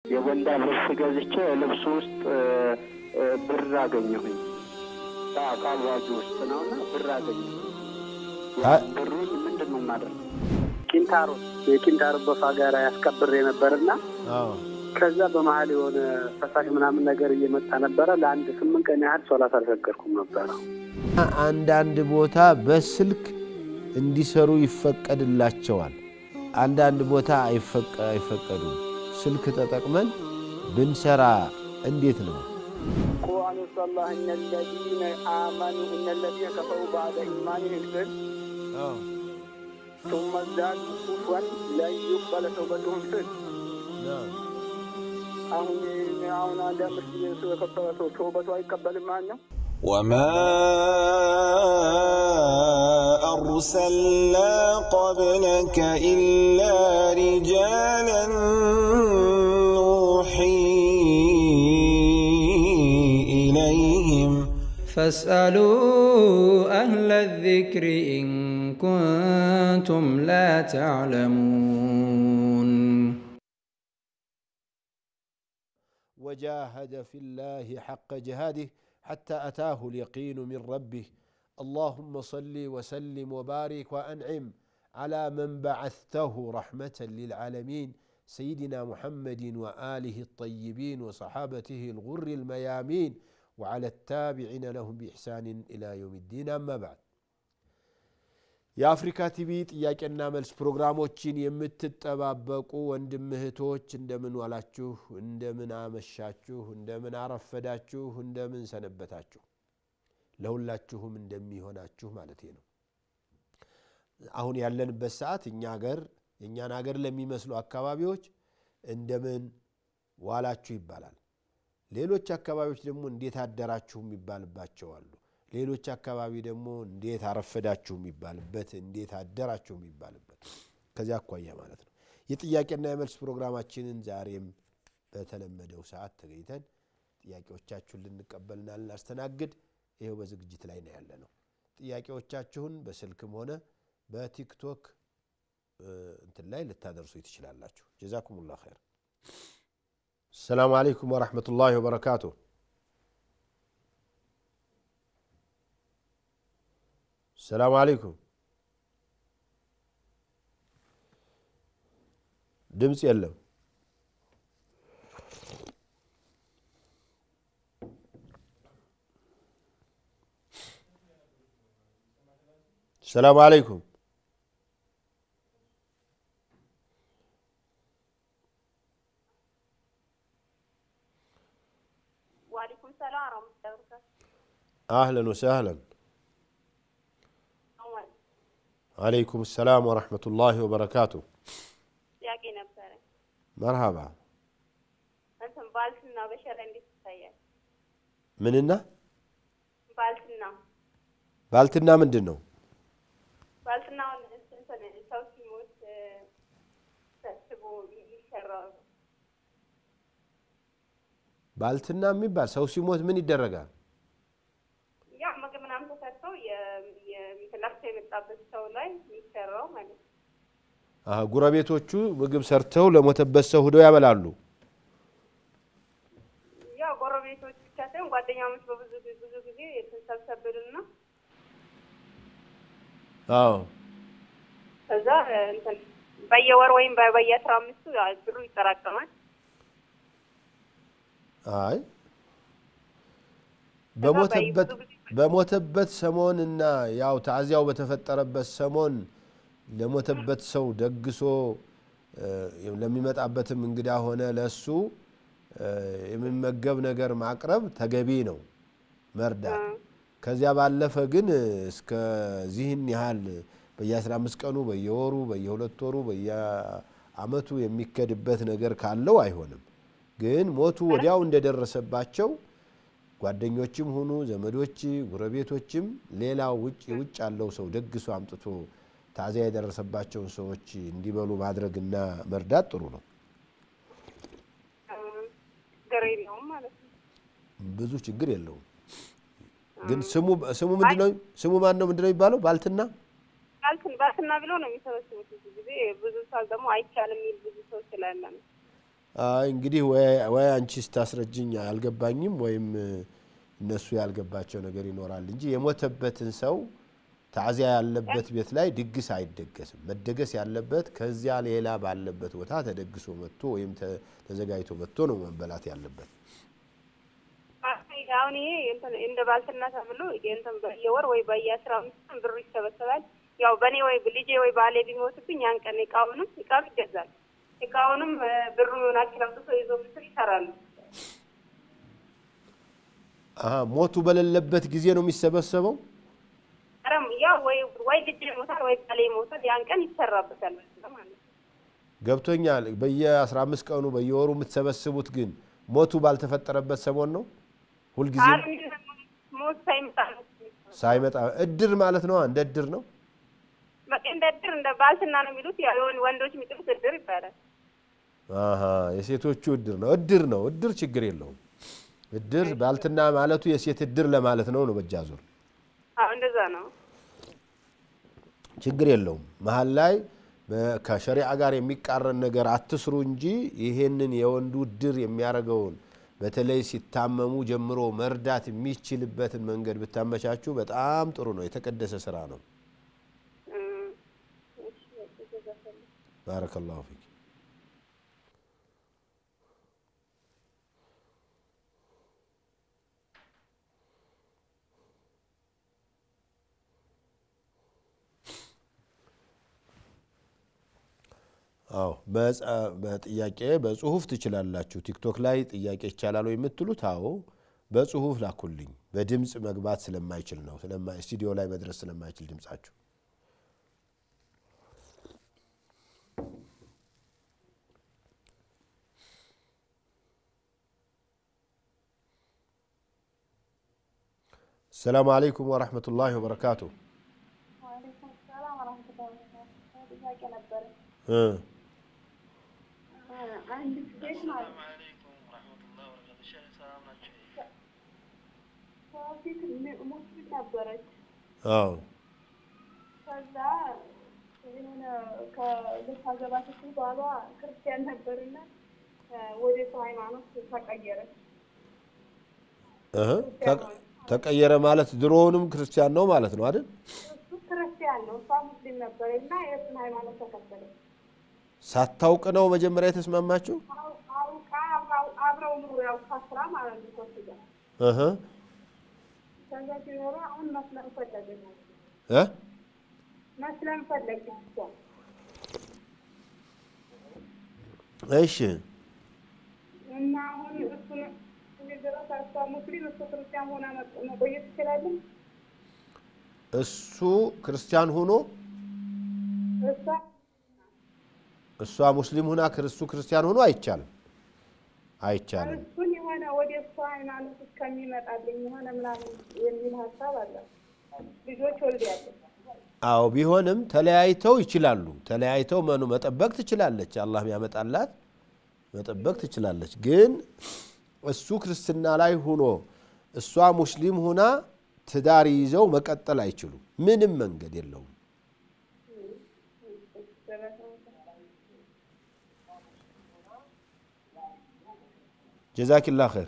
የወንዳ ልብስ ገዝቼ ልብስ ውስጥ ብር አገኘሁኝ ታቃልዋጁ ውስጥ ነውና ብር አገኘሁኝ ብሩን ምንድነው ማለት የኪንታሮ በፋጋራ ያስከብር የነበርና ከዛ በመሃል የሆነ ፈሳሽ ምናምን ነገር እየመጣ ነበር ለአንድ 8 ቀን ያህል ሶላት አልሰገድኩም ነበር አንድ ቦታ በስልክ እንዲሰሩ ይፈቀድላቸዋል አንድ ቦታ አይፈቀዱም ስልክ ተጠቅመን ብንሰራ እንዴት ነው ቁርአን ሰለላሁ الذين آمنوا إن الذين كفروا بعد إيمانهم ثم ازدادوا كفرا لن يقبل توبتهم أهون عند مسلمين كفروا توبته يقبل معنا وما أرسلنا قبلك إلا رجالا نوحي إليهم فاسألوا أهل الذكر إن كنتم لا تعلمون وجاهد في الله حق جهاده حتى أتاه اليقين من ربه اللهم صل وسلم وبارك وأنعم على من بعثته رحمة للعالمين سيدنا محمد وآله الطيبين وصحابته الغر الميامين وعلى التابعين لهم بإحسان إلى يوم الدين أما بعد يا أفريكا تبيت إياكنا ملس بروغراموچين يمتتطبابقو ወንድም እህቶች እንደምን ዋላችሁ እንደምን አመሻችሁ እንደምን አረፈዳችሁ እንደምን ሰነበታችሁ ለሁላችሁም እንደሚሆናችሁ ማለት ነው አሁን ያለንበት ሰዓት የኛን ሀገር ለሚመስሉ አካባቢዎች እንደምን ዋላችሁ ይባላል ሌሎች አካባቢዎች ደግሞ እንዴት አደራችሁ ይባልባቸው አሉ ሌሎች አካባቢ ደግሞ እንዴት አረፈዳችሁ ይባልበት እንዴት አደራችሁ ይባልበት ከዚያ አቋያ ማለት ነው የጥያቄና የመልስ ፕሮግራማችንን ዛሬም በተለመደው ሰዓት ተገኝተን ጥያቄዎቻችሁን ልንቀበልና ልናስተናግድ ይሄው በዝግጅት ላይ ነው ያለነው ጥያቄዎቻችሁን በስልክም ሆነ በቲክቶክ እንትን ላይ ልታደርሱ ይችላልላችሁ ጀዛኩሙላህ ኸይር السلام عليكم ورحمة الله وبركاته السلام عليكم دمس يلم السلام عليكم وعليكم السلام ورحمة الله وبركاته أهلا وسهلا عليكم السلام ورحمة الله وبركاته ياكي نبسارة مرحبا أنتم بالتنا بشر عندي تسير مننا؟ بالتنا من دنو؟ بالتنا ونسنسن الصوتي موت تسبو يشرب بالتنا ميبال سوسي موت من يدرجا يا ما كمان عم تسرتو يمتلفت يمتقبل سولاي يشرب ማለት ጉራቤቶቹ ምግብ ሰርተው ለሞተበት ሰው ሄደው ያበላሉ ያ ጎረቤቶች ከተን ጓደኛሞች በብዙ ጊዜ ተሰብሰብልና አዎ ከዛ እንትን በየወር ወይም በየ15 ብሩ ይጠራቀማል አይ በሞተበት ሰሞንና ያው ታዚያው በተፈጠረበት ሰሞን ለሞተበት ሰው ደግሶ ለሚመጣበትም እንግዳ ሆነ ለሱ የሚመገብ ነገር ማቅረብ ተገቢ ነው መርዳት ከዚያ ባለፈ ግን እስከ ዚህን ያህል በየ15 ቀኑ በየወሩ በየ2 ወሩ በየአመቱ የሚከድበት ነገር ካለው አይሆንም ግን ሞቱ ወዲያው እንደደረሰባቸው ጓደኞችም ሆኑ ዘመዶች ጉረቤቶችም ሌላው ውጭ ያለው ሰው ደግሶ አምጥቶ ታዚያ የደረሰባቸው ሰዎች እንዲበሉ ማድረግና መርዳት ጥሩ ነው ገሬለው ማለት ነው ብዙ ችግር የለውም ግን ስሙ ማን ነው ምንድነው ይባለው ባልትና ባልትና ብሎ ነው የሚሰበስቡት ጊዜ ብዙ ሰው ደግሞ አይቻልም ይል ብዙ ሰው ስላለ ነው እንግዲህ ወይ አንቺ ስታስረጅኝ አልገባኝም ወይም እነሱ ያልገባቸው ነገር ይኖራል እንጂ የሞተበትን ሰው ታዚያ ያለበት ቤት ላይ ድግስ አይደገስም መደገስ ያለበት ከዚያ ሌላ ባለበት ቦታ ተደግሶ መጥቶ ወይም ተዘጋጅቶ መጥቶ ነው መበላት ያለበት አሁን ይሄ እንደ ባልትና ተብሎ እንትን በየወር ወይ በየ15 ብር ይሰበሰባል ያው በኔ ወይ ልጄ ወይ ባሌ ቢሞትብኝ ያን ቀን እቃው ይገዛል እቃውንም ብሩን አክላውቶ ይዞ ፍትር ይሰራሉ ሞቱ በሌለበት ጊዜ ነው የሚሰበሰበው አረም ያው ወይ ልጄ ሞታል ወይ ባሌ ሞታል ያን ቀን ይሰራበታል ማለት ገብቶኛል በየ15 ቀኑ በየወሩ የምትሰበስቡት ግን ሞቱ ባልተፈጠረበት ሰሞን ነው ሁሉ ጊዜ ሞት ሳይመጣ እድር ማለት ነው እንደ እድር ነው በቃ እንደ እድር እንደ ባልትና ነው የሚሉት ያው ወንዶች የሚጥሉት እድር ይባላል የሴቶቹ እድር ነው እድር ችግር የለውም እድር ባልትና ማለቱ የሴት እድር ለማለት ነው በጃዙር እንደዛ ነው ችግር የለውም መሃል ላይ ከሸሪዓ ጋር የሚቃረን ነገር አትስሩ እንጂ ይሄንን የወንዱ እድር የሚያረጋውን በተለይ ሲታመሙ ጀምሮ መርዳት የሚችልበትን መንገድ ብታመቻቹ በጣም ጥሩ ነው የተቀደሰ ስራ ነው ባረከላሁ ፊክ በጥያቄ በጽሁፍ ትችላላችሁ ቲክቶክ ላይ ጥያቄ ይቻላል ወይ የምትሉት በጽሁፍ ላኩልኝ በድምጽ መግባት ስለማይችል ነው ስቱዲዮ ላይ መድረስ ስለማይችል ድምጻችሁ السلام عليكم ورحمة الله وبركاته وعليكم السلام ورحمة الله وبركاته ازيك يا نبر عندك كيف السلام عليكم ورحمة الله وبركاته شيخ سلام عليكم فيك مسلم نبرت كذا هنا كذا بابا كريستيان نبرنا ወደ ሃይማኖት ተቀየረች ተቀየረ ማለት ድሮውንም ክርስቲያን ነው ማለት ነው አይደል እሱ ክርስቲያን ነው ሙስሊም ነበርና የእሱን ሃይማኖት ተከተለ ሳታውቅ ነው መጀመሪያ የተስማማችሁ አብረው ነው ያው ካስራ ማለት ነው ኮስጋ ከዛ ሲኖር አሁን መስለም ፈለገ መስለም ፈለገ እሺ እና አሁን እሱን ለራሳቸው ሙስሊም ክርስቲያን ሆና መቆየት ይችላል እሱ ክርስቲያን ሆኖ እሷ ሙስሊም ሆና ክርስቲያን ሆኖ አይቻልም እሱን የሆነ ወደ እሷ ሃይማኖት እስከሚመጣልኝ የሆነ ምናምን የሚል ሐሳብ አለ ልጆች ወልደዋል ቢሆንም ተለያይተው ይችላሉ ተለያይተው መጠበቅ ትችላለች አላህ ያመጣላት መጠበቅ ትችላለች ግን እሱ ክርስትና ላይ ሆኖ እሷ ሙስሊም ሆና ትዳር ይዘው መቀጠል አይችሉም ምንም መንገድ የለውም جزاك الله خير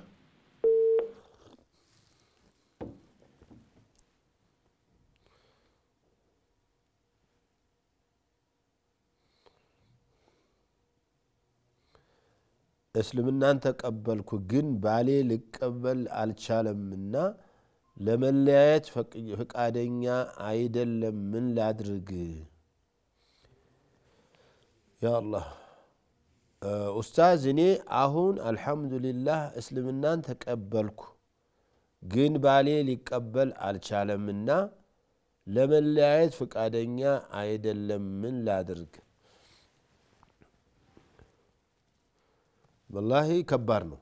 እስልምናን ተቀበልኩ ግን ባሌ ልቀበል አልቻለምና ለመለያየት ፈቃደኛ አይደለም ምን ላድርግ ያ አላህ ኡስታዝ እኔ አሁን አልহামዱሊላህ እስልምናን ተቀበልኩ ግን ባሌ ሊቀበል አልቻለምና ለመለያየት ፈቃደኛ አይደለም ምን ላድርግ والله ከባድ ነው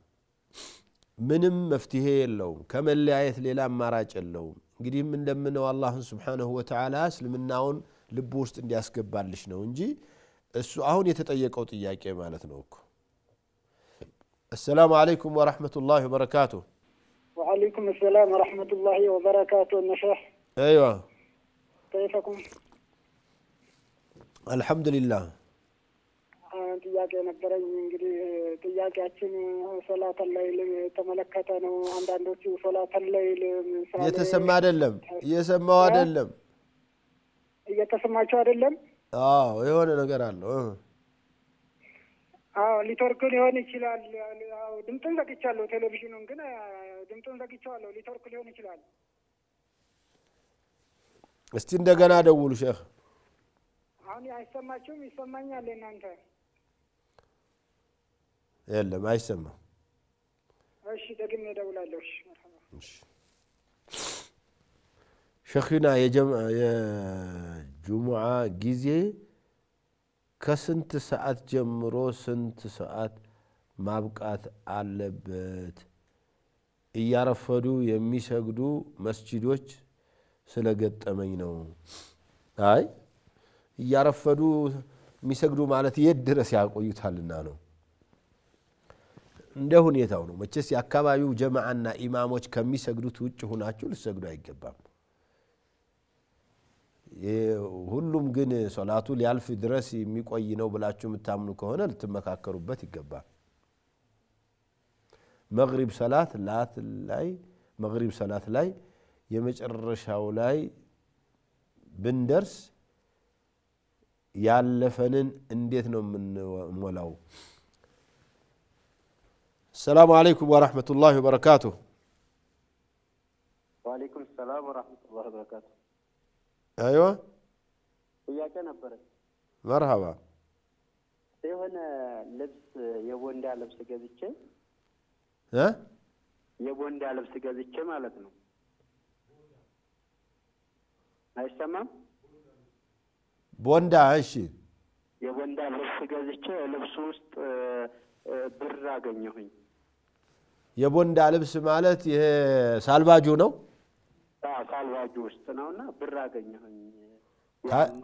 ምንም መፍትሄ የለውም ከመለያየት ሌላ አማራጭ የለውም እንግዲህ እንደምነው አላህ Subhanahu Wa Ta'ala እስልምናውን ልብ ውስጥ እንዲያስገባልሽ ነው እንጂ እሱ አሁን የተጠየቀው ጥያቄ ማለት ነው እኮ السلام عليكم ورحمة الله وبركاته وعليكم السلام ورحمة الله وبركاته النشاح ايوه كيفكم الحمد لله ጥያቄ ነበረኝ እንግዲህ ጥያቄያችን ሶላት አለይል ተመለከተ ነው አንዳንዶቹ ሶላት አለይል ምሳሌ እየተሰማ አይደለም እየሰማው አይደለም እየተሰማቸው አይደለም አዎ የሆነ ነገር አለው አዎ ሊተርክ ሊሆን ይችላል አዎ ድምጡን ዘግቻለሁ ቴሌቪዥኑን ግን ድምጡን ዘግቻለሁ ሊተርክ ሊሆን ይችላል እስቲ እንደገና ደውሉ ሼክ አሁን አይሰማችሁም ይሰማኛል እናንተ የለም አይሰማም እሺ ደግሜ እደውላለሁ እሺ ሸኺና የጁሙዓ ጊዜ ከስንት ሰዓት ጀምሮ ስንት ሰዓት ማብቃት አለበት እያረፈዱ የሚሰግዱ መስጂዶች ስለገጠመኝ ነው አይ እያረፈዱ የሚሰግዱ ማለት የት ድረስ ያቆዩታልና ነው እንደ ሁኔታው ነው መቼስ የአካባቢው ጀማዓና ኢማሞች ከሚሰግዱት ውጭ ሆናችሁ ልትሰግዱ አይገባም ሁሉም ግን ሶላቱ ሊያልፍ ድረስ የሚቆይ ነው ብላችሁ የምታምኑ ከሆነ ልትመካከሩበት ይገባል መግሪብ ሰላት ላይ የመጨረሻው ላይ ብንደርስ ያለፈንን እንዴት ነው የምንሞላው السلام عليكم ورحمة الله وبركاته وعليكم السلام ورحمة الله وبركاته أيوة ጥያቄ ነበር مرحبا የሆነ ልብስ የቦንዳ ልብስ ገዝቼ የቦንዳ ልብስ ገዝቼ ማለት ነው አይሰማም ቦንዳ እሺ የቦንዳ ልብስ ገዝቼ ልብስ ውስጥ ብር አገኘሁኝ የቦንዳ ልብስ ማለት ይሄ ሳልባጁ ነው ሳልባጁ ውስጥ ነውና ብር አገኘሁኝ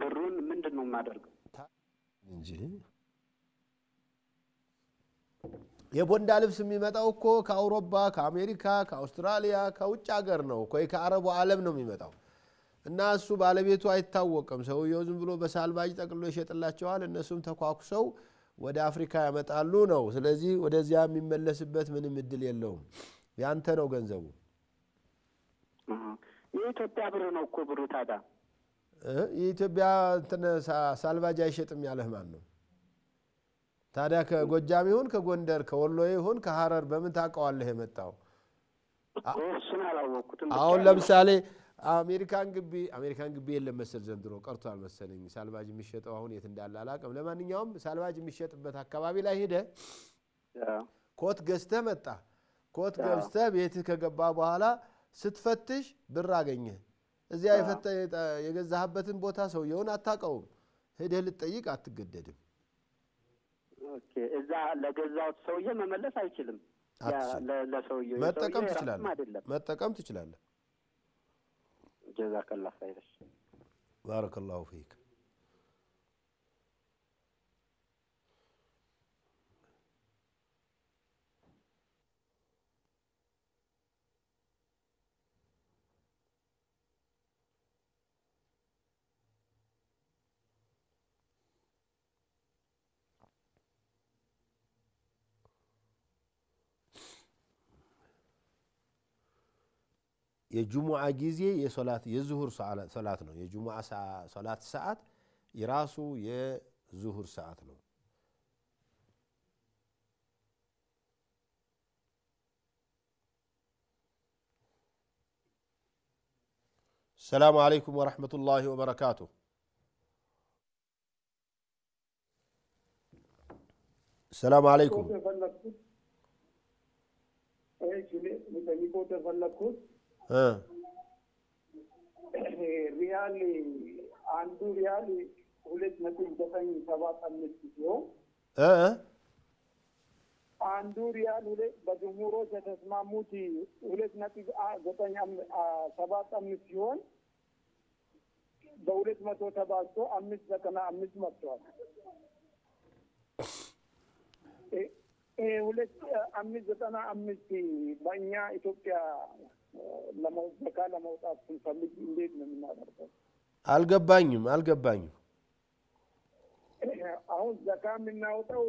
ብሩን ምንድነው የማደርገው እንጂ የቦንዳ ልብስ የሚመጣው እኮ ከአውሮፓ ከአሜሪካ ከአውስትራሊያ ከውጭ ሀገር ነው እኮ ከአረቡ ዓለም ነው የሚመጣው እና እሱ ባለቤቱ አይታወቅም ሰውየው ዝም ብሎ በሳልባጅ ጠቅሎ ይሸጥላቸዋል እነሱም ተኳኩሰው ወደ አፍሪካ ያመጣሉ ነው ስለዚህ ወደዚያ የሚመለስበት ምንም እድል የለውም ያንተ ነው ገንዘቡ የኢትዮጵያ ብር ነው እኮ ብሩ ታዳ የኢትዮጵያ ሳልባጅ አይሸጥም ያለህ ማን ነው ታዲያ ከጎጃም ይሁን ከጎንደር ከወሎ ይሁን ከሐረር በምን ታውቀዋለህ የመጣው እሱን አላወቅኩትም አሁን ለምሳሌ አሜሪካን ግቢ የለም መሰል ዘንድሮ ቀርቷል መሰለኝ ሳልባጅ የሚሸጠው አሁን የት እንዳለ አላውቅም ለማንኛውም ሳልባጅ የሚሸጥበት አካባቢ ላይ ሄደ ኮት ገዝተህ መጣ ኮት ገዝተህ ቤትህ ከገባ በኋላ ስትፈትሽ ብር አገኘ እዚያ የገዛህበትን ቦታ ሰውየውን አታውቀውም ሄደህ ልትጠይቅ አትገደድም ኦኬ እዛ ለገዛውት ሰውዬ መመለስ አይችልም ለሰውየው መጠቀም ትችላለህ جزاك الله خير بارك الله فيك የጁሙዓ ጊዜ የዙሁር ሶላት ነው የጁሙዓ ሶላት ሰዓት የራሱ የዙሁር ሰዓት ነው السلام عليكم ورحمة الله وبركاته السلام عليكم ሪያል አንዱ ሪያል 2.975 ሲሆን አንዱ ሪያል በጅምሁሮች የተስማሙት 2.975 ሲሆን በ200 ተባዝቶ 5.95 መጥቷል 5.95 በእኛ ኢትዮጵያ ለመውጣት ስንፈልግ እንዴት ነው የምናደርገው አልገባኝም አሁን ዘካ የምናወጣው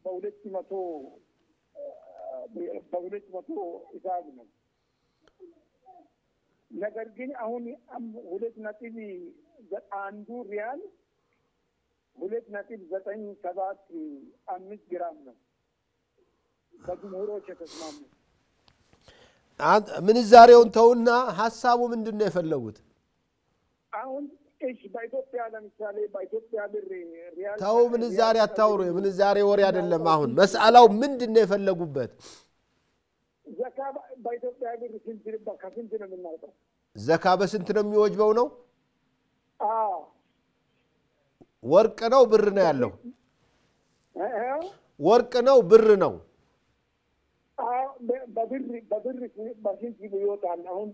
በሁለት መቶ ሂሳብ ነው። ነገር ግን አሁን 2.1 ሪያል 2.975 ግራም ነው በጅምሁሮች የተስማሙ። ምንዛሬውን ተውና ሐሳቡ ምንድነው የፈለጉት? አሁን እሺ በኢትዮጵያ ለምሳሌ በኢትዮጵያ ብር ሪያል ተው ምንዛሬ አታውሩ። ምንዛሬ ወሬ አይደለም። አሁን መስአላው ምንድነው የፈለጉበት? ዘካ በኢትዮጵያ ብር ከስንት ነው የምናወጣው? ዘካ በስንት ነው የሚወጅበው ነው? አዎ ወርቅ ነው ብር ነው ያለው? ወርቅ ነው ብር ነው? አዎ በብር በስንት ይወጣል? አሁን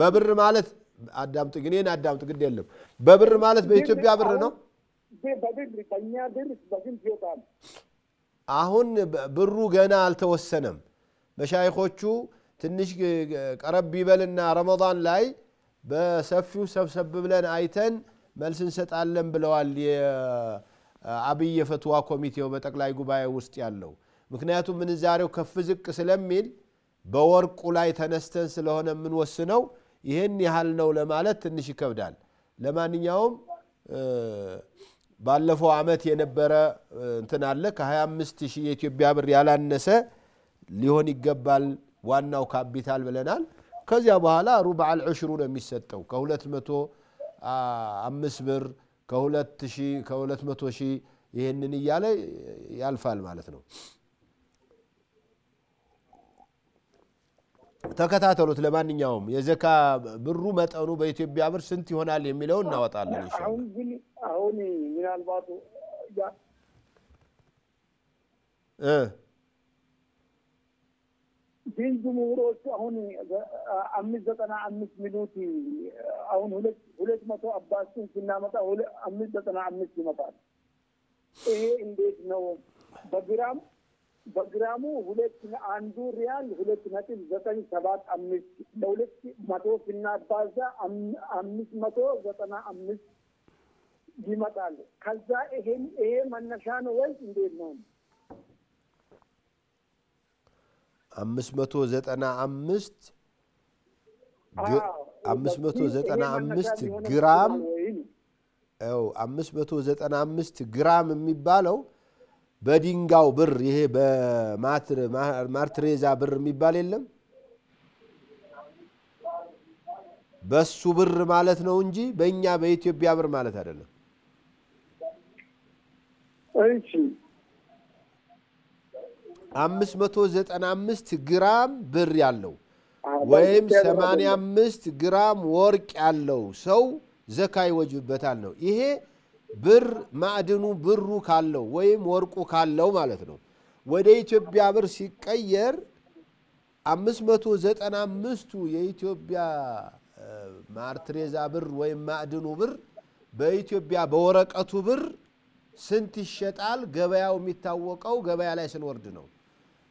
በብር ማለት አዳምጥ ግን አዳምጥ ግድ የለም። በብር ማለት በኢትዮጵያ ብር ነው? በብር በእኛ ብር በስንት ይወጣል? አሁን ብሩ ገና አልተወሰነም። መሻይኾቹ ትንሽ ቀረብ ይበልና ረመዳን ላይ በሰፊው ሰብሰብ ብለን አይተን መልስ እንሰጣለን ብለዋል የአብይ ፈትዋ ኮሚቴው በጠቅላይ ጉባኤ ውስጥ ያለው። ምክንያቱም ምንዛሬው ከፍ ዝቅ ስለሚል በወርቁ ላይ ተነስተን ስለሆነ ምን ወስነው ይሄን ያህል ነው ለማለት ትንሽ ይከብዳል። ለማንኛውም ባለፈው አመት የነበረ እንትን አለ ከ25000 የኢትዮጵያ ብር ያላነሰ ሊሆን ይገባል ዋናው ካፒታል ብለናል። ከዚያ በኋላ ሩብዕ አልዑሽሩ ነው የሚሰጠው ከ205 ብር ከ2000 ይሄንን ይያለ ያልፋል ማለት ነው። ተከታተሉት። ለማንኛውም የዘካ ብሩ መጠኑ በኢትዮጵያ ብር ስንት ይሆናል የሚለው እናወጣለን ኢንሻአላህ። አሁን ምናልባት ጅምሁሮቹ አሁን 595 ሚኒት አሁን 200 አባስን ስናመጣ 595 ይመጣል። ይሄ እንዴት ነው? በግራሙ 1 ሪያል 2.975 ለ200 ስናባዛ 595 ይመጣል። ከዛ ይሄ መነሻ ነው ወይስ እንዴት ነው? 595 ግራም 595 ግራም የሚባለው በዲንጋው ብር ይሄ በማርትሬዛ ብር የሚባል የለም በሱ ብር ማለት ነው እንጂ በእኛ በኢትዮጵያ ብር ማለት አይደለም። እሺ 595 ግራም ብር ያለው ወይም 85 ግራም ወርቅ ያለው ሰው ዘካ ይወጅበታል ነው። ይሄ ብር ማዕድኑ ብሩ ካለው ወይም ወርቁ ካለው ማለት ነው። ወደ ኢትዮጵያ ብር ሲቀየር 595ቱ የኢትዮጵያ ማርትሬዛ ብር ወይም ማዕድኑ ብር በኢትዮጵያ በወረቀቱ ብር ስንት ይሸጣል? ገበያው የሚታወቀው ገበያ ላይ ስንወርድ ነው።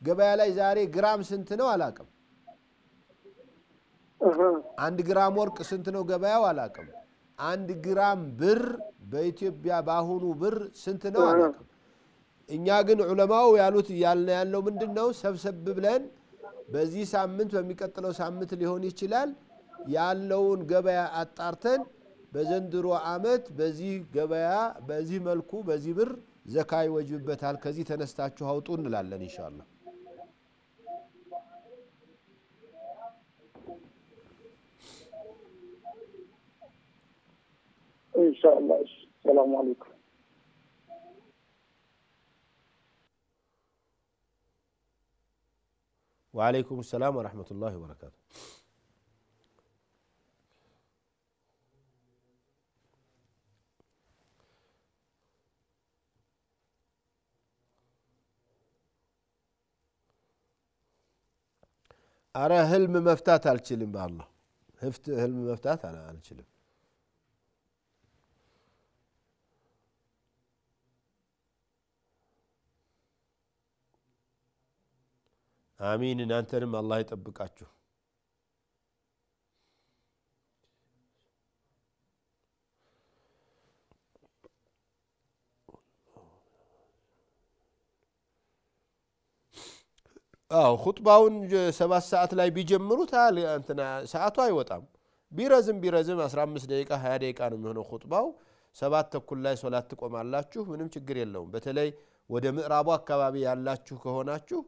ገበያ ላይ ዛሬ ግራም ስንት ነው አላቅም። 1 ግራም ወርቅ ስንት ነው ገበያው አላቅም። 1 ግራም ብር በኢትዮጵያ ባሁኑ ብር ስንት ነው አላቅም። እኛ ግን ዑለማው ያሉት ያለው ምንድነው? ሰብሰብ ብለን በዚህ ሳምንት በሚቀጥለው ሳምንት ሊሆን ይችላል ያለውን ገበያ አጣርተን በዘንድሮ አመት በዚህ ገበያ በዚህ መልኩ በዚህ ብር ዘካ ይወጅበታል ከዚህ ተነስታችሁ አውጡ እንላለን ኢንሻአላህ። ኢንሻአላህ። ሰላም አለይኩም። وعليكم السلام ورحمة الله وبركاته. أرى هلم مفتات على الشلم بالله هلم مفتات على الشلم. آمين إن أنتم الله يطبقاتكم. خطباውን 7 ሰዓት ላይ ቢጀምሩት እንትና ሰዓቱ አይወጣም ቢረዝም 15 ደቂቃ 20 ደቂቃ ነው የሚሆነው خطባው 7 ተኩል ላይ ሶላት ትቆማላችሁ ምንም ችግር የለውም በተለይ ወደ ምዕራቡ አካባቢ ያላችሁ ከሆናችሁ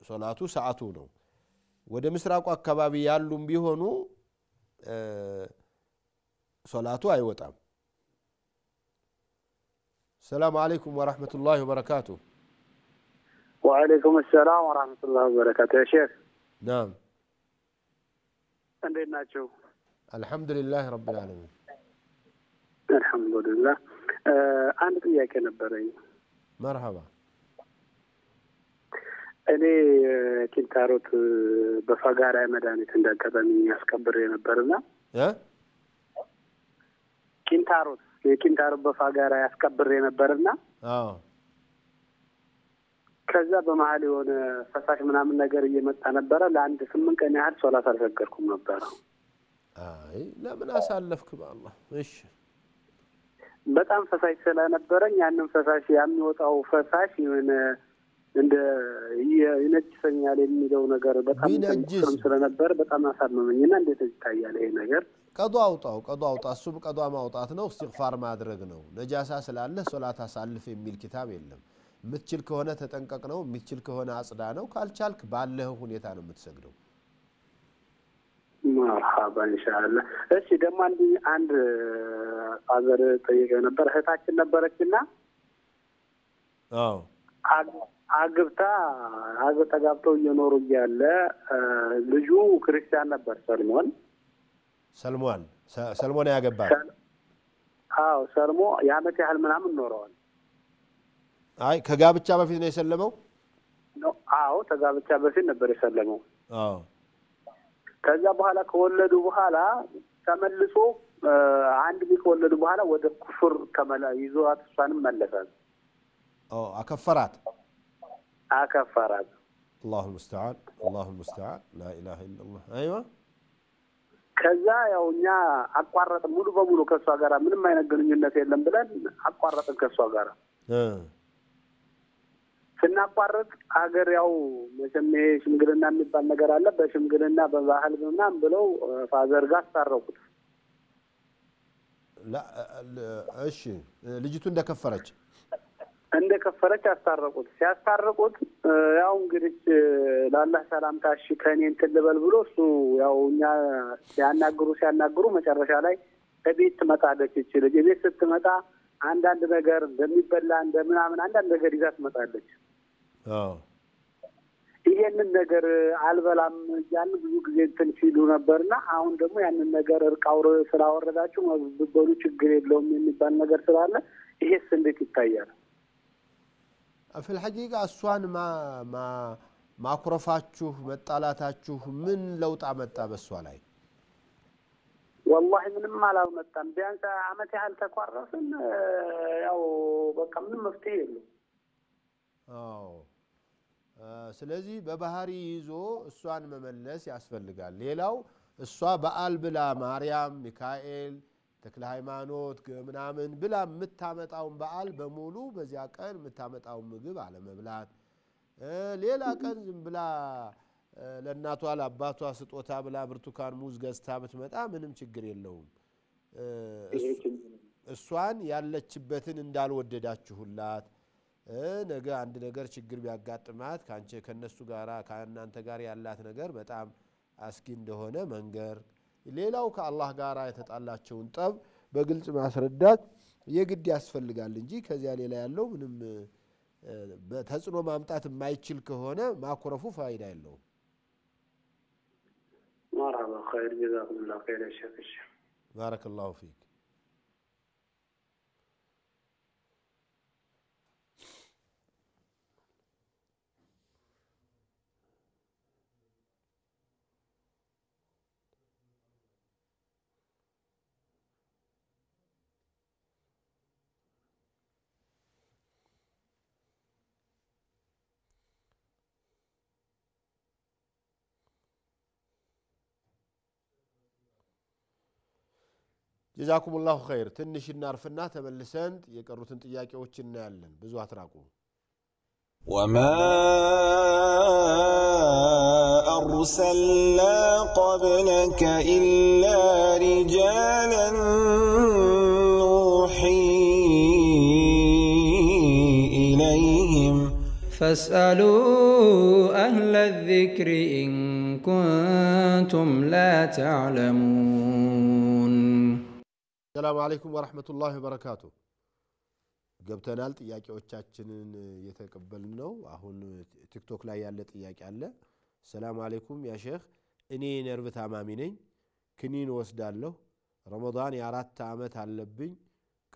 ሶላቱ ሰዓቱ ነው ወደ ምስራቁ አካባቢ ያሉም ቢሆኑ ሶላቱ አይወጣም السلام عليكم ورحمة الله وبركاته وعليكم السلام ورحمة الله وبركاته يا شيخ نعم እንዴት ናችሁ الحمد لله رب العالمين الحمد لله አንድ ጥያቄ ነበረኝ مرحبا እኔ ኪንታሮት በፋጋራ መድኃኒት እንዳቀበኝ ያስከብር የነበርና ኪንታሮት የኪንታሮት በፋጋራ ያስከብር የነበርና ከዛ በመሃል የሆነ ፈሳሽ ምናምን ነገር እየመጣ ነበር ለአንድ 8 ቀን ያህል ሶላት አልሰገድኩም ነበር አይ ለምን አሳለፍክ በአላህ እሺ በጣም ፈሳሽ ስለነበረኝ ያንን ፈሳሽ የሚወጣው ፈሳሽ የሆነ እንደ ይነጅሰኛል የሚለው ነገር በጣም ስለነበር በጣም አሳመመኝና እንዴት ይታያል ይሄ ነገር ቀዷ አውጣ እሱ ቀዷ ማውጣት ነው استغفار ማድረግ ነው ነጃሳ ስላለ ሶላት አሳልፍ የሚል ኪታብ የለም ምትችል ከሆነ ተጠንቀቅ ነው ምትችል ከሆነ አጽዳ ነው ካልቻልክ ባለህ ሁኔታ ነው የምትሰግደው مرحبا ان شاء الله እሺ ደግሞ አንድ አዘር ጠይቀ ነበር እህታችን ነበረችና አግብታ ተጋብተው እየኖሩ እያለ ልጁ ክርስቲያን ነበር ሰልሞን ያገባል ሰልሞ ያመት ያህል ምናምን ኖረዋል አይ ከጋብቻ በፊት ነው የሰለመው ተጋብቻ በፊት ነበር የሰለመው ከዛ በኋላ ከወለዱ በኋላ ተመልሶ አንድ ቢክ ወለዱ በኋላ ወደ ኩፍር ከመላ ይዟት እሷንም መለሳት አከፈራት الله المستعان لا اله الا الله ايوه ከዛ ያውኛ አቋረጥ ሙሉ በሙሉ ከሷ ጋር ምንም አይነት ግንኙነት የለም ብለን አቋረጥን ከሷ ጋር ስናቋረጥ አገር ያው መቼም ሽምግልና የሚባል ነገር አለ በሽምግልና በባህል ምናምን ብለው ፋዘር ጋር አስታረቁት لا እሺ ልጅቱ እንደከፈረች አስታረቁት ሲያስታረቁት ያው እንግዲህ ለአላህ ሰላምታሽ ከኔን ትልበል ብሎ እሱ ያውኛ ሲያናግሩ መጨረሻ ላይ እቤት ትመጣለች ይችላል እቤት ስትመጣ አንዳንድ ነገር እንደሚበላ እንደምናምን አንዳንድ ነገር ይዛ ትመጣለች ይሄንን ነገር አልበላም ያን ብዙ ጊዜ እንትን ሲሉ ነበርና አሁን ደግሞ ያንን ነገር እርቃውር ስላወረዳችሁ መብበሉ ችግር የለውም የሚባል ነገር ስላለ ይሄስ እንዴት ይታያል في الحقيقة أسوان ما كرفاتشوه مطالاتاتشوه من لو تعمدت بسوالاي والله من ما لو متن بيانس عمتي هل تكورسن ያው በቃ ምን መፍትሄ የለም ስለዚህ በባህሪ ይዞ እሷን መመለስ ያስፈልጋል ሌላው እሷ በአል ብላ ማርያም ሚካኤል ተክለ ሃይማኖት ምናምን ብላ ምታመጣው በአል በሙሉ በዚያ ቀን ምታመጣው ምግብ አለ መብላት ሌላ ቀን ዝም ብላ ለእናቷ ለአባቷ ስጦታ ብላ ብርቱካን ሙዝ ገዝታ ብትመጣ ምንም ችግር የለውም እሷን ያለችበትን እንዳልወደዳችሁላት ነገ አንድ ነገር ችግር ቢያጋጥማት ካንቺ ከነሱ ጋራ ካናንተ ጋር ያላት ነገር በጣም አስኪ እንደሆነ መንገር ሌላው ከአላህ ጋራ የተጣላቸውን ጠብ በግልጽ ማስረዳት የግድ ያስፈልጋል እንጂ ከዚያ ሌላ ያለው ምንም በተጽኖ ማምጣት የማይችል ከሆነ ማኩረፉ ፋይዳ የለውም مرحبا خير جزاكم الله خير يا شيخ بارك الله فيك جزاكم الله خير ትንሽ እናርፍና ተመልሰን የቀሩትን ጥያቄዎች እናያለን ብዙ አትራቁ وما أرسلنا قبلك إلا رجالا نوحي إليهم فاسألوا أهل الذكر إن كنتم لا تعلمون. السلام عليكم ورحمة الله وبركاته. ገብተናል ጥያቄዎቻችንን እየተቀበልን ነው አሁን ቲክቶክ ላይ ያለ ጥያቄ አለ ሰላም አለይኩም ያ ሼክ እኔ ነርቭ ታማሚ ነኝ ክኒን ወስዳለሁ ረመዳን የ4 አመት አለብኝ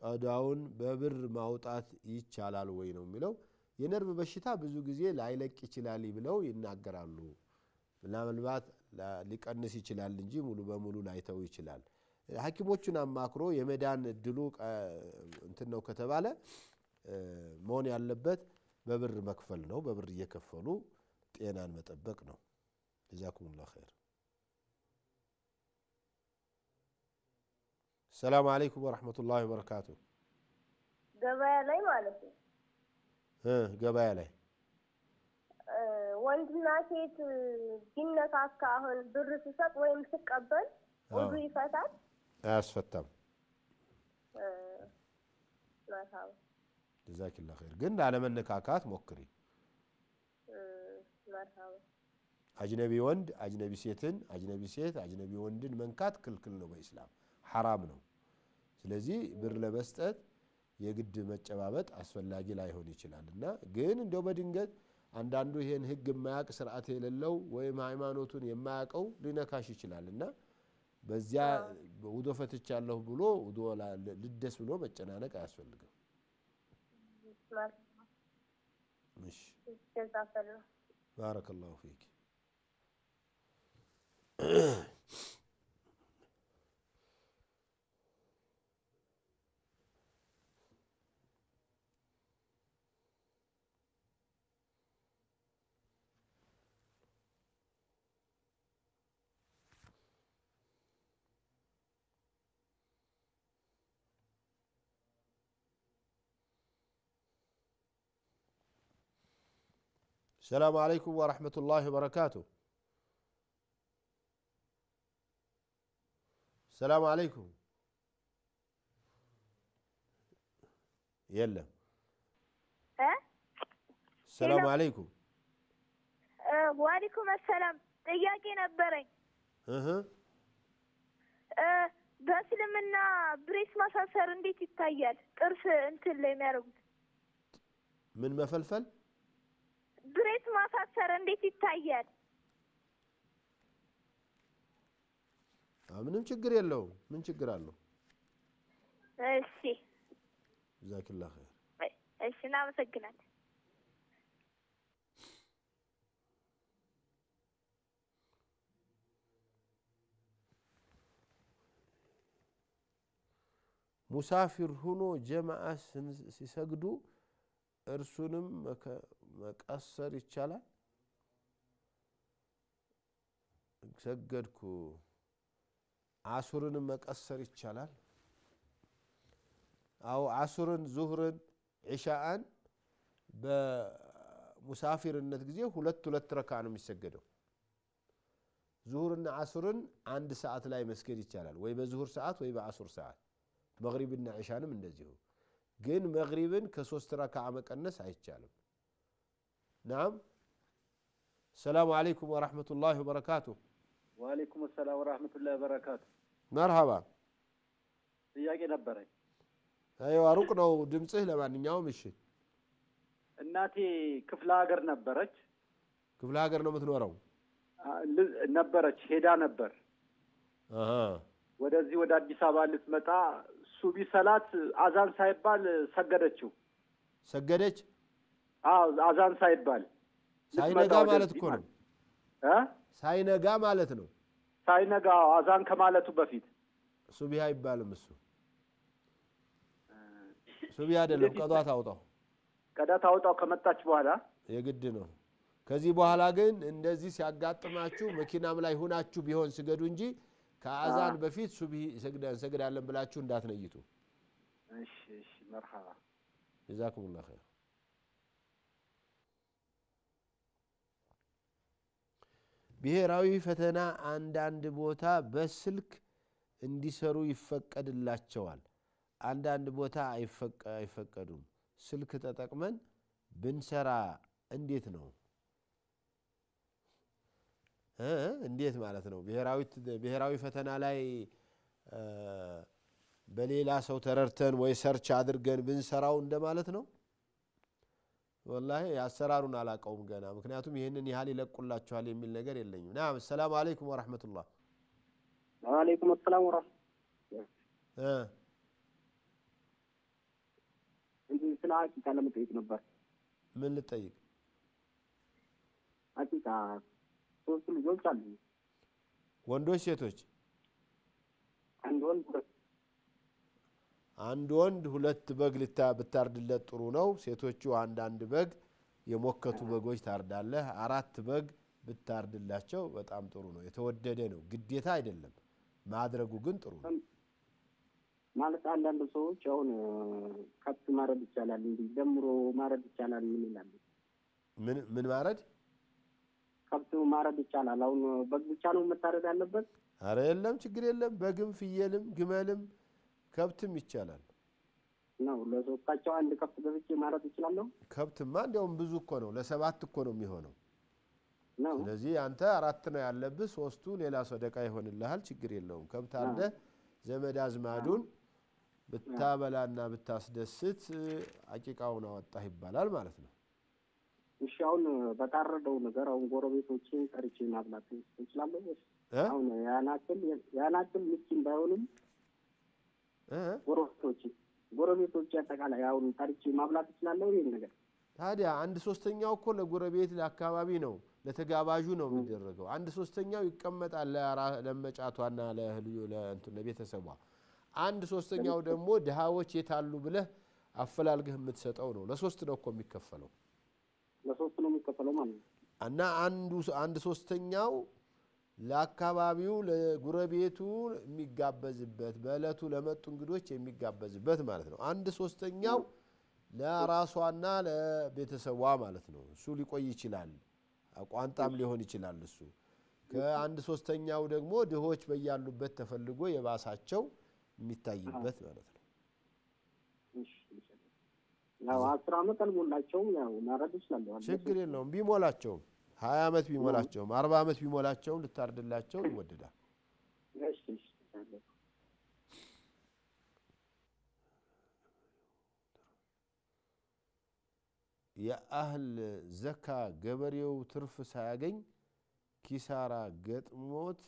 ቀዳውን በብር ማውጣት ይቻላል ወይ ነው የሚለው የነርቭ በሽታ ብዙ ጊዜ ላይለቅ ይችላል ብለው ይናገራሉ ምናልባት ሊቀንስ ይችላል እንጂ ሙሉ በሙሉ ላይተው ይችላል ሐኪሞቹን አማክሮ የመዳን እድሉ እንት ነው ከተባለ መሆን ያለበት በብር መክፈል ነው በብር እየከፈሉ ጤናን መጠበቅ ነው ጀዛኩሙላህ ኸይር ሰላም አለይኩም ወራህመቱላሂ ወበረካቱ ገበያ ላይ ማለት ነው ገበያ ላይ ወንድና ሴት ቢነካካ አሁን ብር ሲሰጥ ወይም ሲቀበል ወዱ ይፈታል አያስፈታም ማታው ጀዛኪላህ ኸይር ግን ላለመነካካት ሞክሪ ማታው አጅነቢ ወንድ አጅነቢ ሴትን አጅነቢ ሴት አጅነቢ ወንድን መንካት ክልክል ነው በእስላም حرام ነው ስለዚህ ብር ለመስጠት የግድ መጨባበጥ አስፈላጊ ላይሆን ይችላልና ግን እንደው በድንገት አንዳንዱ ይሄን ህግ የማያቅ ስርዓት የሌለው ወይም ሃይማኖቱን የማያቀው ሊነካሽ ይችላልና በዚያ ውዶ ፈትቻለሁ ብሎ ውዶ ልደስ ብሎ መጨናነቅ አያስፈልግም مش بارك الله فيك السلام عليكم ورحمة الله وبركاته السلام عليكم يلا السلام عليكم وعليكم السلام ጥያቄ ነበረኝ በእስልምና ብሬስ ማሳሰር እንዴት ይታያል ጥርስ እንትን ላይ የሚያደርጉት ምን መፈልፈል ብሬስ ማሳሰር እንዴት ይታያል ምንም ችግር የለው ምን ችግር አለው እሺ ጀዛኪላህ ኸይር እሺ እናመሰግናለን ሙሳፊር ሆኖ ጀማዓ ሲሰግዱ እርሱንም መቀሰር ይቻላል ሰገድኩ አሱርንም መቀሰር ይቻላል አው አሱርን ዙህርን ኢሻአን በሙሳፊርነት ጊዜ ሁለት ረካ ነው የሚሰገደው ዙህርና አሱርን አንድ ሰዓት ላይ መስገድ ይቻላል ወይ በዙህር ሰዓት ወይ በአሱር ሰዓት መግሪብና ኢሻንም እንደዚሁ ግን መግሪብን ከ3 ረካዓ መቀነስ አይቻልም نعم السلام عليكم ورحمة الله وبركاته وعليكم السلام ورحمة الله وبركاته مرحبا ጥያቄ ነበረኝ አይዋ ሩቅ ነው ድምጽህ ለማንኛውም እሺ እናቴ ክፍለ ሀገር ነበረች ክፍለ ሀገር ነው የምትኖረው ነበረች ሄዳ ነበር ወደዚህ ወደ አዲስ አበባ ልትመጣ ሱቢ ሰላት አዛን ሳይባል ሰገደች አዛን ሳይባል ሳይነጋ ማለት እኮ ነው ሳይነጋ ማለት ነው ሳይነጋ አዛን ከማለቱ በፊት ሱቢ አይባልም እሱ ሱቢ አይደለም ቀዷት አውጣው ከመጣች በኋላ የግድ ነው ከዚህ በኋላ ግን እንደዚህ ሲያጋጥማችሁ መኪናም ላይ ሆናችሁ ቢሆን ስገዱ እንጂ ከአዛን በፊት ሱቢ ሰግዳለን ብላችሁ እንዳትነይቱ እሺ መርሐባ ጀዛኩሙላህ ኸይር ብሔራዊ ፈተና አንዳንድ ቦታ በስልክ እንዲሰሩ ይፈቀድላቸዋል አንዳንድ ቦታ አይፈቀዱም ስልክ ተጠቅመን ብንሰራ እንዴት ነው እንዴት ማለት ነው ብሔራዊ ፈተና ላይ በሌላ ሰው ተረርተን ወይ ሰርች አድርገን ብንሰራው እንደማለት ነው والله ያሰራሩን አላቀውም ገና ምክንያቱም ይሄንን ያህል ይለቁላችኋል የሚል ነገር የለኝም نعم السلام عليكم ورحمة الله وعليكم السلام ورحمة انت سلاك كلام تيجي نبر من ልጠይቅ አቂቃ ሶስት ልጆች አሉ ወንዶች ሴቶች አንድ ወንድ ሁለት በግ ብታርድለት ጥሩ ነው ሴቶቹ አንድ በግ የሞከቱ በጎች ታርዳለህ አራት በግ ብታርድላቸው በጣም ጥሩ ነው የተወደደ ነው ግዴታ አይደለም ማድረጉ ግን ጥሩ ነው ማለት አንዳንድ ሰዎች አሁን ከብት ማረድ ይቻላል እንዴ ደምሮ ማረድ ይቻላል ምን ይላል ምን ማረድ ከብት ማረድ ይቻላል አሁን በግ ብቻ ነው መታረድ ያለበት አረ የለም ችግር የለም በግም ፍየልም ግመልም ከብትም ይቻላል ነው ለሶስታቸው አንድ ከብት ገብቼ ማረድ ይችላል ከብትማ እንደውም ብዙ እኮ ነው ለሰባት እኮ ነው የሚሆነው ነው ስለዚህ አንተ አራት ነው ያለብህ ሶስቱ ሌላ ሰደቃ ይሆንልሃል ችግር የለውም ከብት አለ ዘመድ አዝማዱን ብታበላና ብታስደስት አቂቃውን አወጣህ ይባላል ማለት ነው እሺ አሁን በታረደው ነገር አሁን ጎረቤቶችን ጠርቼ ማብላት ይችላል አሁን ያናክል ምስኪን ባይሆንም ጎረቤቶች ያጠቃላይ አሁን ጠርቼ ማብላት ይችላል ይሄን ነገር ታዲያ አንድ ሶስተኛው እኮ ለጎረቤት ለአካባቢ ነው ለተጋባዡ ነው የሚደረገው አንድ ሶስተኛው ይቀመጣል ለመጫቷና ለቤተሰቧ አንድ ሶስተኛው ደግሞ ድሃዎች የታሉ ብለህ አፈላልገህ የምትሰጠው ነው ለሶስት ነው እኮ የሚከፈለው ለሶስት ነው የሚከፈለው ማለት ነው እና አንድ ሶስተኛው ለአካባቢው ለጉረቤቱ የሚጋበዝበት በእለቱ ለመጡ እንግዶች የሚጋበዝበት ማለት ነው አንድ ሶስተኛው ለራሷና ለቤተሰቧ ማለት ነው እሱ ሊቆይ ይችላል ቋንጣም ሊሆን ይችላል እሱ ከአንድ ሶስተኛው ደግሞ ድሆች በያሉበት ተፈልጎ የባሳቸው የሚታይበት ማለት ነው እሺ ያው 10 አመት አልሞላቸውም ያው ማረድ ይችላል ችግር የለውም ቢሞላቸው 20 አመት ቢሞላቸው 40 አመት ቢሞላቸው ልታርድላቸው ይወደዳል እሺ የአህል ዘካ ገበሬው ትርፍ ሳያገኝ ኪሳራ ገጥሞት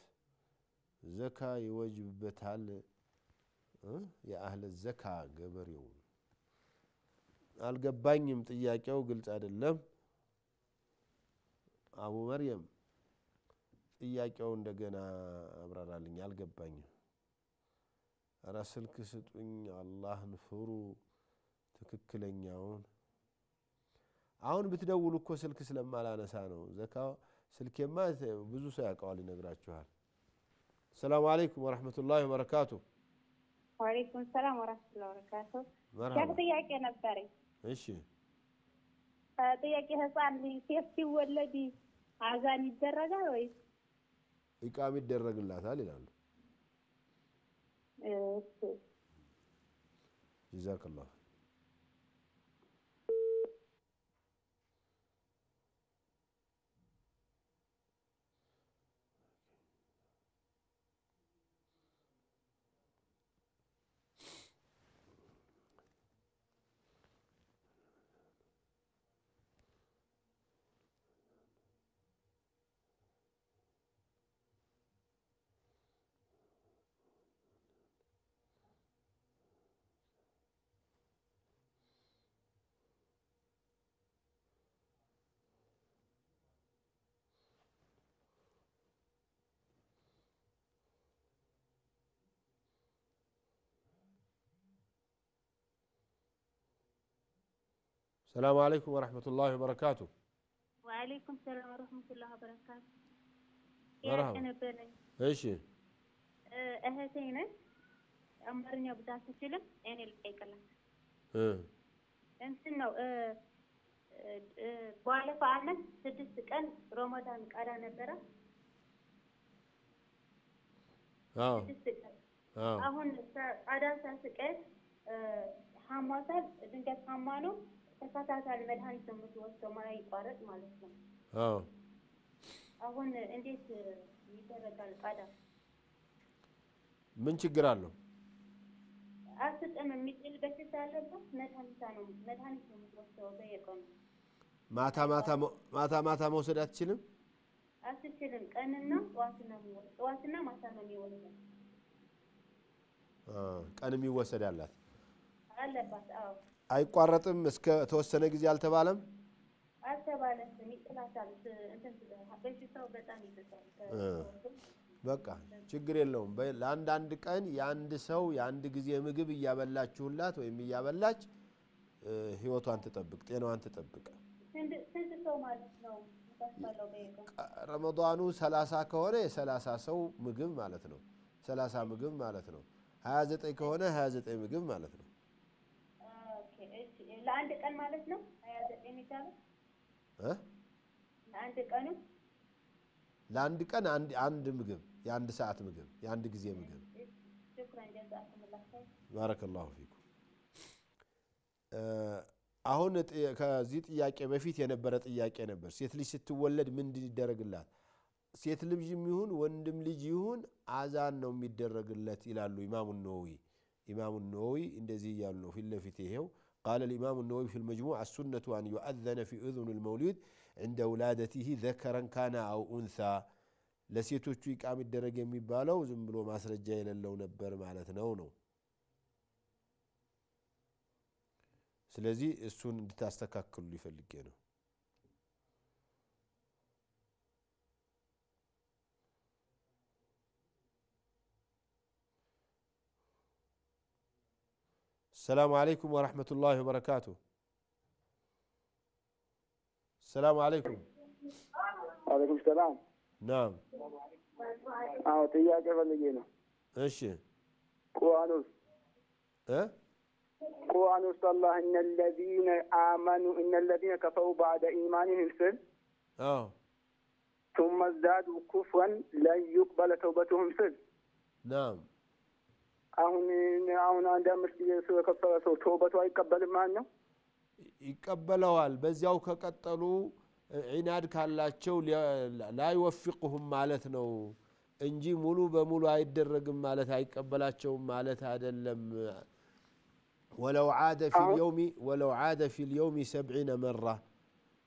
ዘካ ይወጅብበታል የአህል ዘካ ገበሬው አልገባኝም ጥያቄው ግልጽ አይደለም አቡ መርየም ጥያቄው እንደገና አብራራልኝ አልገባኝም ራስልክ ስጡኝ አላህን ፍሩ ትክክለኛውን አሁን ብትደውሉ እኮ ስልክ ስለማላነሳ ነው ዘካ ስልኬማ ብዙ ሰው ያውቀዋል ይነግራችኋል السلام عليكم ورحمة الله وبركاته وعليكم السلام ورحمة الله وبركاته مرحبا ጥያቄ ነበረኝ እሺ ጥያቄ ህፃን ሴት ሲወለድ አዛን ይደረጋል ወይስ ኢቃም ይደረግላታል ይላሉ እሺ جزاك الله السلام عليكم ورحمة الله وبركاته وعليكم السلام ورحمة الله وبركاته مرحبا ايش እህቴነች አማርኛ ብዛት ትችልም እኔ ልጠይቅላት እንትን ነው ባለፈው ዓመት 6 ቀን ረመዳን ቀራ ነበረ አሁን አዳን ሳስቀር ሐማሳል ድንገት ሐማ ነው ተከታታል መድኃኒት ነው የምትወስደው ማይቋረጥ ማለት ነው። አሁን እንዴት ይደረጋል? ቃዳ ምን ችግር አለው? አስጠም የሚጥል በሽታ አለበት። መድኃኒት ነው የምትወስደው በየቀኑ። ማታ መውሰድ አትችልም? አትችልም። ቀንና ጠዋትና ማታ ነው የሚወስደው። ቀንም ይወሰዳላት አለባት። አዎ አይቋረጥም። እስከ ተወሰነ ጊዜ አልተባለም። ይጥላታል። እንትን በሽታው በጣም ይጥላል። በቃ ችግር የለውም። ለአንድ ቀን የአንድ ሰው የአንድ ጊዜ ምግብ እያበላችሁላት ወይም እያበላች ህይወቷን ትጠብቅ፣ ጤናዋን ትጠብቅ። ስንት ሰው ማለት ነው? ረመዳኑ 30 ከሆነ የ30 ሰው ምግብ ማለት ነው። 30 ምግብ ማለት ነው። 29 ከሆነ 29 ምግብ ማለት ነው። ኦኬ እሺ። ለአንድ ቀን ማለት ነው 29 የሚባለው ለአንድ ቀን አንድ ምግብ የአንድ ሰዓት ምግብ የአንድ ጊዜ ምግብ። شكرا جزاكم الله خير ባረከላሁ ፊኩም። አሁን ከዚህ ጥያቄ በፊት የነበረ ጥያቄ ነበር። ሴት ልጅ ስትወለድ ምን እንዲደረግላት? ሴት ልጅም ይሁን ወንድም ልጅ ይሁን አዛን ነው የሚደረግለት ይላሉ ኢማሙ ነወዊ እንደዚህ ያሉ ፊት ለፊት ይሄው قال الإمام النووي في المجموع السنة أن يؤذن في أذن المولود عند ولادته ذكرا كان أو أنثى لسيتوچو يقام الدرجة የሚባለው ዝም ብሎ ማስረጃ የሌለው ነበር ማለት ነው። ስለዚህ እሱን እንድታስተካክሉ ይፈልጌ ነው። السلام عليكم ورحمة الله وبركاته. السلام عليكم. وعليكم السلام. نعم. ጥያቄ ፈልጌ ነው። እሺ ቁርአን ውስጥ አላህ إن الذين كفروا بعد إيمانهم ثم ازدادوا كفرا لن يقبل توبتهم نعم. አሁን አንድ አምስት ሰው ከፈረ ሰው ተውበቱ አይቀበልም ማለት ነው? ይቀበለዋል። በዚያው ከቀጠሉ ዒናድ ካላቸው ላይወፍቁሁም ማለት ነው እንጂ ሙሉ በሙሉ አይደረግም ማለት አይቀበላቸውም ማለት አይደለም። ولو عاد في اليوم 70 مرة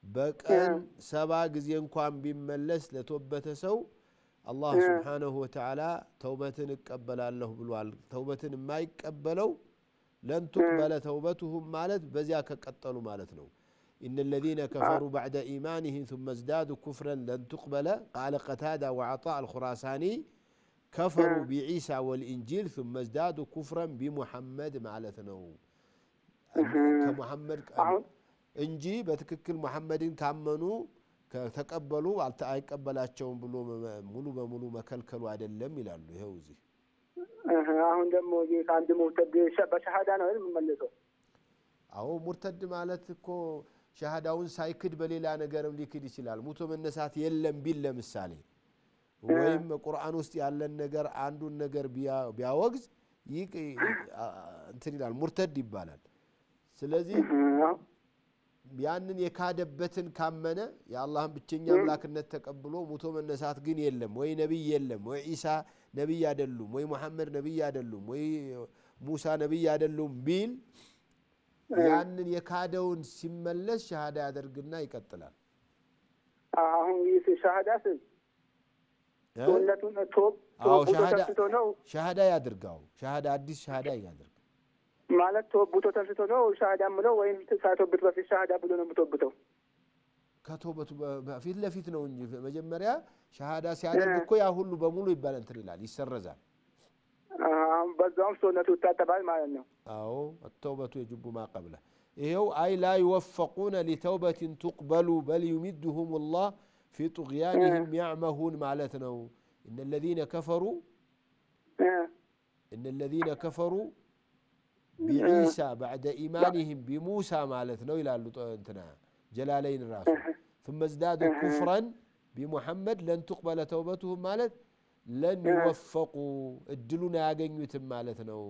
በቀን 70 ጊዜ እንኳን ቢመለስ ለተወበተ ሰው الله سبحانه وتعالى توبتن اقبلاله بلوال توبتن ما يقبلوا لن تقبل توبتهم مالت بزيا كقطلوا مالتنا إن الذين كفروا بعد إيمانهم ثم ازدادوا كفرا لن تقبل قال قتادة وعطاء الخراساني كفروا بعيسى والإنجيل ثم ازدادوا كفرا بمحمد مالتنا كمحمد انجي بتككل محمد كامنوا ተቀበሉ አይቀበላቸውም ብሎ ሙሉ በሙሉ መከልከሉ አይደለም ይላሉ። ይሄው እዚህ አሁን ደግሞ አንድ ሙርተድ በሸሃዳ ነው የሚመለሰው። አዎ ሙርተድ ማለት እኮ ሸሃዳውን ሳይክድ በሌላ ነገርም ሊክድ ይችላል። ሙቶ መነሳት የለም ቢል ለምሳሌ ወይም ቁርአን ውስጥ ያለን ነገር አንዱን ነገር ቢያወግዝ እንትን ይላል ሙርተድ ይባላል። ስለዚህ ያንን የካደበትን ካመነ የአላህን ብቸኛ አምላክነት ተቀብሎ ሙቶ መነሳት ግን የለም ወይ ነብይ የለም ወይ ኢሳ ነብይ አይደሉም ወይ መሐመድ ነብይ አይደሉም ወይ ሙሳ ነብይ አይደሉም ቢል ያንን የካደውን ሲመለስ ሸሃዳ ያደርግና ይቀጥላል። አሁን ይህ ሸሃዳስ ወለቱን ሸሃዳ ያድርጋው። ሸሃዳ አዲስ ሸሃዳ ያድርግ ማለት ተውበቱ ተንስቶ ነው ሻሃዳ ብሎ ወይም ተሳተውበት በፊት ሻሃዳ ብሎ ነው ተውበቱ? ከተውበቱ በፊት ለፊት ነው እንጂ መጀመሪያ ሻሃዳ ሲያደርግ እኮ ያ ሁሉ በሙሉ ይባላል እንትን ይላል ይሰረዛል። በዛውም ሰውነቱ ይታጠባል ማለት ነው። አዎ التوبة يجب ما قبله ይሄው አይ لا يوفقون لتوبة تقبل بل يمدهم الله في طغيانهم يعمهون ማለት ነው። إن الذين كفروا بعيسى بعد إيمانهم بموسى مالتنا إلى انتنا جلالين الراس ثم ازدادوا كفرا بمحمد لن تقبل توبتهم مالت ለን ይወፈቁ እድሉን አያገኙትም ማለት ነው።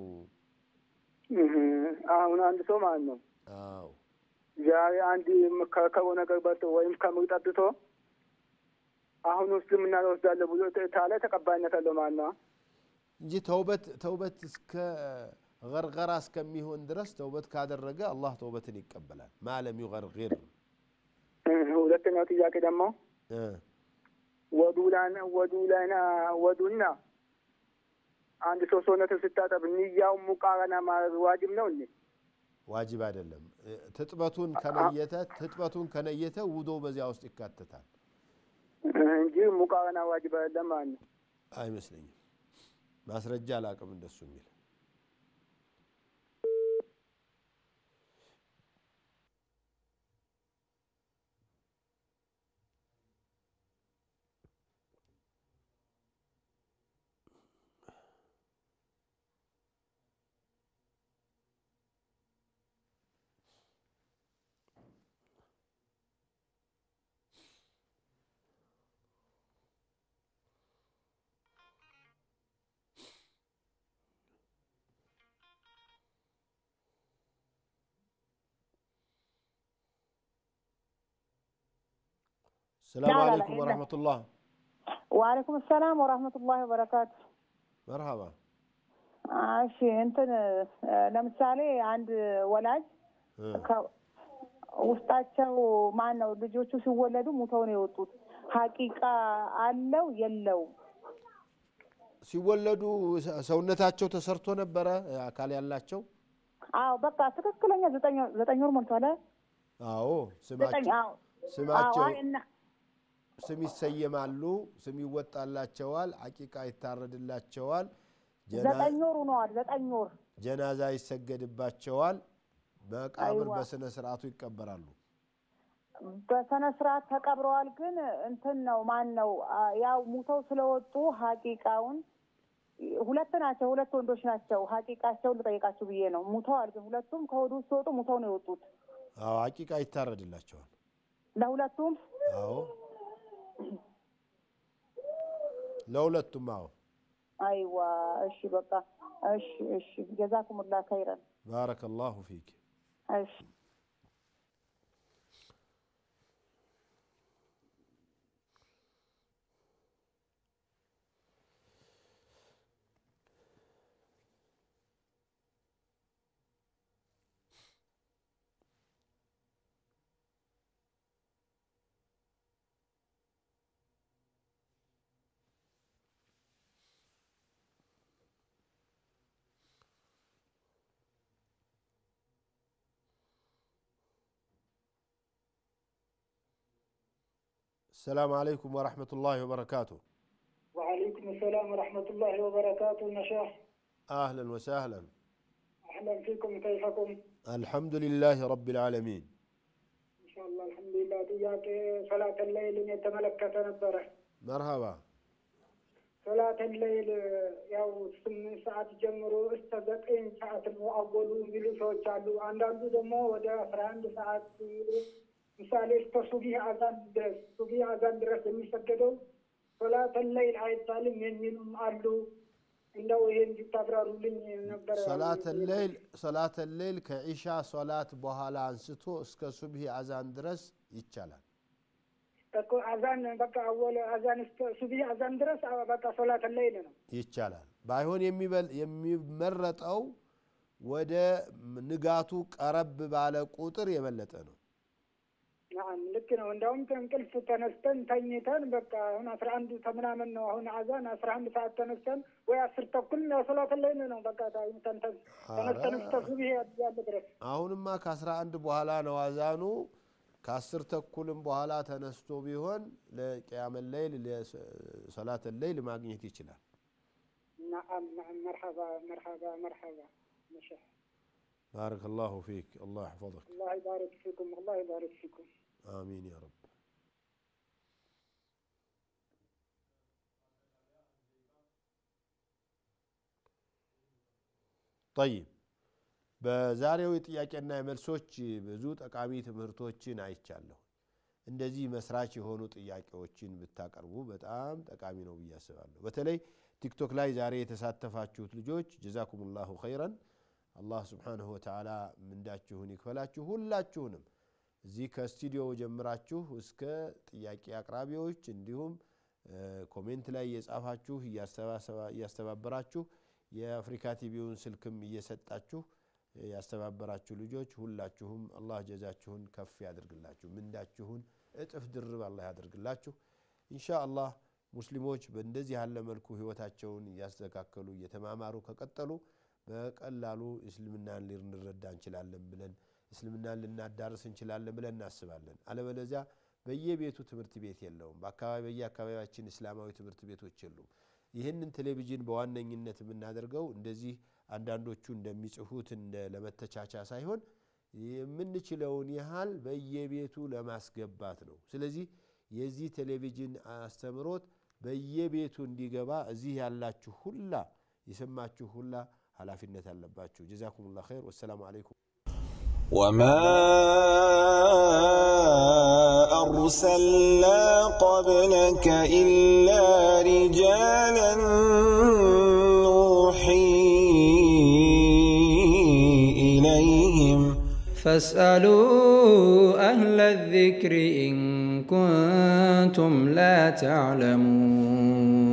አሁን አንድ ሰው ማለት ነው አዎ ዛሬ አንድ ከሆነ ነገር በልቶ ወይም ከምር ጠጥቶ አሁን እስልምና ወስዳለሁ ብሎ ታለ ተቀባይነት አለው ማለት ነው እንጂ ተውበት እስከ ገርገራ እስከሚሆን ድረስ ተውበት ካደረገ አላህ ተውበትን ይቀበላል ማለም ይገርግር። ሁለተኛው ጥያቄ ደግሞ ወዱና አንድ ሰው ሰውነትን ስታጠብ ንያው ሙቃረና ማድረግ ዋጅብ ነው እንዴ? ዋጅብ አይደለም። ትጥበቱን ከነየተ ውዶ በዚያ ውስጥ ይካተታል እንጂ ሙቃረና ዋጅብ አይደለም ማለት ነው። አይመስለኝም። ማስረጃ አላቅም እንደሱ የሚል السلام عليكم ورحمة الله. وعليكم السلام ورحمة الله وبركاته. مرحبا. عشي انت ለምሳሌ አንድ ወላጅ ውስጣቸው ማን ነው ልጆቹ ሲወለዱ ሙተው ነው የወጡት ሐቂቃ አለው የለውም? ሲወለዱ ሰውነታቸው ተሰርቶ ነበረ አካል ያላቸው? አዎ በቃ ትክክለኛ 9 ወር ሞልቷል። አዎ ስማቸው ስም ይሰየማሉ፣ ስም ይወጣላቸዋል፣ ሐቂቃ ይታረድላቸዋል፣ 9 ወር ሆኗል። 9 ወር ጀናዛ ይሰገድባቸዋል፣ በቃብር በስነ ስርዓቱ ይቀበራሉ። በስነ ስርዓት ተቀብረዋል። ግን እንትን ነው ማን ነው ያው ሙተው ስለወጡ ሐቂቃውን ሁለት ናቸው፣ ሁለት ወንዶች ናቸው። ሐቂቃቸውን ልጠይቃችሁ ብዬ ነው። ሙተዋል ግን ሁለቱም ከወዱ ሲወጡ ሙተው ነው የወጡት። አዎ ሐቂቃ ይታረድላቸዋል ለሁለቱም። አዎ ለሁለቱም። አዎ አይዋ እሺ በቃ እሺ جزاكم الله خيرا. بارك الله فيك. እሺ السلام عليكم ورحمة الله وبركاته. وعليكم السلام ورحمة الله وبركاته نشاح. أهلا وسهلا. أهلا فيكم كيفكم؟ الحمد لله رب العالمين. إن شاء الله الحمد لله. تياك صلاة الليل يتملكت نبره. مرحبا. صلاة الليل ያው 8 ሰዓት ጀምሮ እስከ 9 ሰዓት ነው አወሉ የሚሉ ሰዎች አሉ። አንዳንዱ ደግሞ ወደ 11 ሰዓት ምሳሌ እስከ ሱብሂ አዛን ድረስ የሚሰገደው ሶላተ ለይል አይባልም የሚሉም አሉ። እንደው ይሄን እንድታብራሩልኝ ነበር። ሶላተ ለይል ከኢሻ ሶላት በኋላ አንስቶ እስከ ሱብሂ አዛን ድረስ ይቻላል። እኮ አዛን በቃ አወለ አዛን እስከ ሱብሂ አዛን ድረስ በቃ ሶላተ ለይል ነው ይቻላል። ባይሆን የሚመረጠው ወደ ንጋቱ ቀረብ ባለ ቁጥር የበለጠ ነው። ልክ ነው። እንደውም ከእንቅልፍ ተነስተን ተኝተን በቃ አሁን 11 ተምናምን ነው አሁን አዛን 11 ሰዓት ተነስተን ወይ 10 ተኩል ነው ሶላተ ለይል ነው በቃ ተነስተን እስከ ሱብሂ ያለ ድረስ። አሁንማ ከ11 በኋላ ነው አዛኑ። ከ10 ተኩልም በኋላ ተነስቶ ቢሆን ለቂያም ለይል ለሶላተ ለይል ማግኘት ይችላል። نعم مرحبا مرحبا مرحبا مشاء. بارك الله فيك. الله يحفظك. الله يبارك فيكم. الله يبارك فيكم. آمين يا رب. طيب በዛሬው ጥያቄና መልሶች ብዙ ጠቃሚ ትምህርቶችን አይቻለሁ። እንደዚህ መስራች የሆኑ ጥያቄዎችን ብታቀርቡ በጣም ጠቃሚ ነው ብዬ አስባለሁ። በተለይ ቲክቶክ ላይ ዛሬ የተሳተፋችሁት ልጆች ጀዛኩሙላሁ ኸይራን አላህ Subhanahu Wa Ta'ala ምንዳችሁን ይክፈላችሁ። ሁላችሁንም እዚህ ከስቱዲዮ ጀምራችሁ እስከ ጥያቄ አቅራቢዎች እንዲሁም ኮሜንት ላይ የጻፋችሁ ያስተባበራችሁ የአፍሪካ ቲቪውን ስልክም እየሰጣችሁ ያስተባበራችሁ ልጆች ሁላችሁም አላህ ጀዛችሁን ከፍ ያድርግላችሁ። ምንዳችሁን እጥፍ ድርብ አላህ ያድርግላችሁ። ኢንሻአላህ ሙስሊሞች በእንደዚህ ያለ መልኩ ህይወታቸውን ያስተካከሉ እየተማማሩ ከቀጠሉ በቀላሉ እስልምናን ልንረዳ እንችላለን ብለን እስልምናን ልናዳርስ እንችላለን ብለን እናስባለን። አለበለዚያ በየቤቱ ትምህርት ቤት የለውም። በየአካባቢያችን እስላማዊ ትምህርት ቤቶች የሉም። ይሄንን ቴሌቪዥን በዋነኝነት የምናደርገው እንደዚህ አንዳንዶቹ እንደሚጽፉት እንደ ለመተቻቻ ሳይሆን የምንችለውን ያህል በየቤቱ ለማስገባት ነው። ስለዚህ የዚህ ቴሌቪዥን አስተምሮት በየቤቱ እንዲገባ እዚህ ያላችሁ ሁላ የሰማችሁ ሁላ ኃላፊነት አለባችሁ። ጀዛኩሙላሁ ኸይር ወሰላሙ አለይኩም። وما أرسلنا قبلك إلا رجالا نوحي إليهم فاسألوا أهل الذكر إن كنتم لا تعلمون